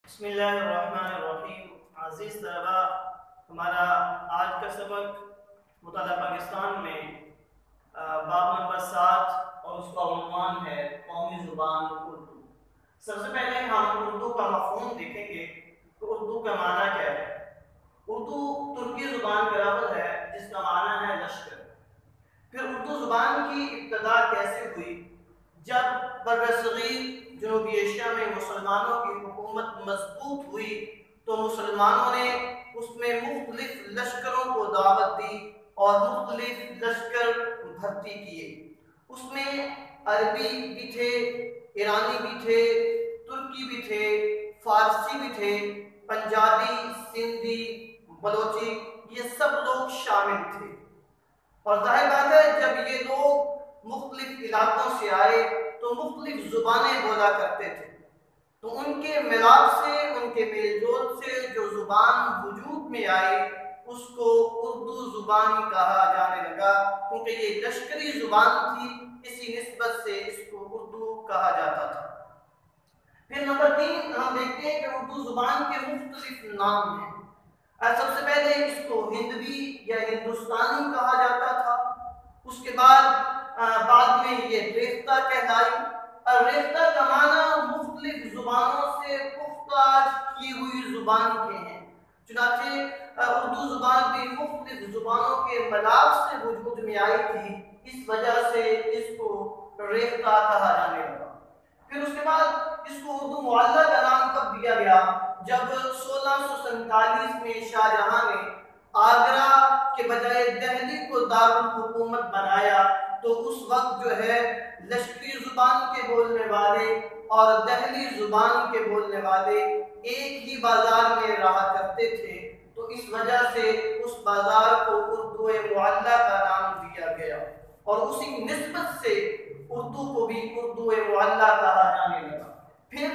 بسم اللہ الرحمن الرحیم۔ عزیز طلبہ، ہمارا آج کا سبق مطالعہ پاکستان میں باب نمبر 7 اور اس کا عنوان ہے قومی زبان اردو۔ سب سے پہلے ہم اردو کا مفہوم دیکھیں گے کہ اردو کا معنی کیا ہے۔ اردو ترکی زبان کا لفظ ہے جس کا معنی ہے لشکر۔ پھر اردو زبان کی ابتدا کیسے ہوئی؟ جب برصغیر جنوبی ایشیا میں مسلمانوں کی حکومت مضبوط ہوئی تو مسلمانوں نے اس میں مختلف لشکروں کو دعوت دی اور مختلف لشکر بھرتی کیے۔ اس میں عربی بھی تھے، ایرانی بھی تھے، ترکی بھی تھے، فارسی بھی تھے، پنجابی، سندھی، بلوچی، یہ سب لوگ شامل تھے۔ اور ظاہر بات ہے جب یہ لوگ مختلف علاقوں سے آئے تو مختلف زبانیں بولا کرتے تھے، تو ان کے ملاپ سے، ان کے میل جول سے جو زبان وجود میں آئی اس کو اردو زبان کہا جانے لگا، کیونکہ یہ لشکری زبان تھی، اسی نسبت سے اس کو اردو کہا جاتا تھا۔ پھر نمبر 3 ہم دیکھتے ہیں کہ اردو زبان کے مختلف نام ہیں۔ سب سے پہلے اس کو ہندوی یا ہندوستانی کہا جاتا تھا، اس کے بعد میں یہ ریختہ کہلائی۔ ریختہ کا معنی مختلف زبانوں سے پختہ کی ہوئی زبان کے ہیں، چنانچہ اردو زبان بھی مختلف زبانوں کے ملاپ سے وجود میں آئی تھی، اس وجہ سے اس کو ریختہ کہا جانے لگا۔ پھر اس کے بعد اس کو اردو معلّہ کا نام کب دیا گیا؟ جب 1647 میں شاہ جہاں نے آگرہ کے بجائے دہلی کو دارالحکومت بنایا تو اس وقت جو ہے لشکری زبان کے بولنے والے اور دہلی زبان کے بولنے والے ایک ہی بازار میں رہا کرتے تھے، تو اس وجہ سے اس بازار کو اردو معلّہ کا نام دیا گیا، اور اسی نسبت سے اردو کو بھی اردو معلّہ کہا جانے لگا۔ پھر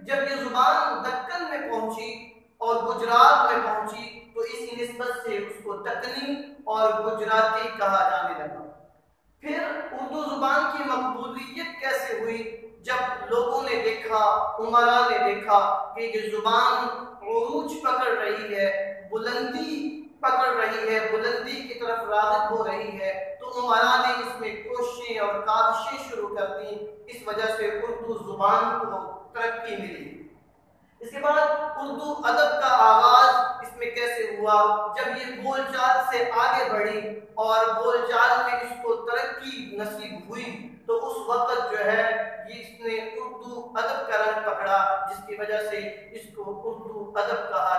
جب یہ زبان دکن میں پہنچی اور گجرات میں پہنچی تو اسی نسبت سے اس کو دکنی اور گجراتی کہا جانے لگا۔ پھر اردو زبان کی مقبولیت کیسے ہوئی؟ جب لوگوں نے دیکھا، عمرا نے دیکھا کہ یہ زبان عروج پکڑ رہی ہے، بلندی پکڑ رہی ہے، بلندی کی طرف راغب ہو رہی ہے، تو عمرا نے اس میں کوششیں اور کاوشیں شروع کر دیں، اس وجہ سے اردو زبان کو ترقی ملی۔ اس کے بعد اردو ادب کا آغاز اس میں کیسے ہوا؟ جب یہ بول چال سے آگے بڑھی اور بول چال میں اس کو ترقی نصیب ہوئی تو اس وقت جو ہے اس نے اردو ادب کا رنگ پکڑا، جس کی وجہ سے اس کو اردو ادب کہا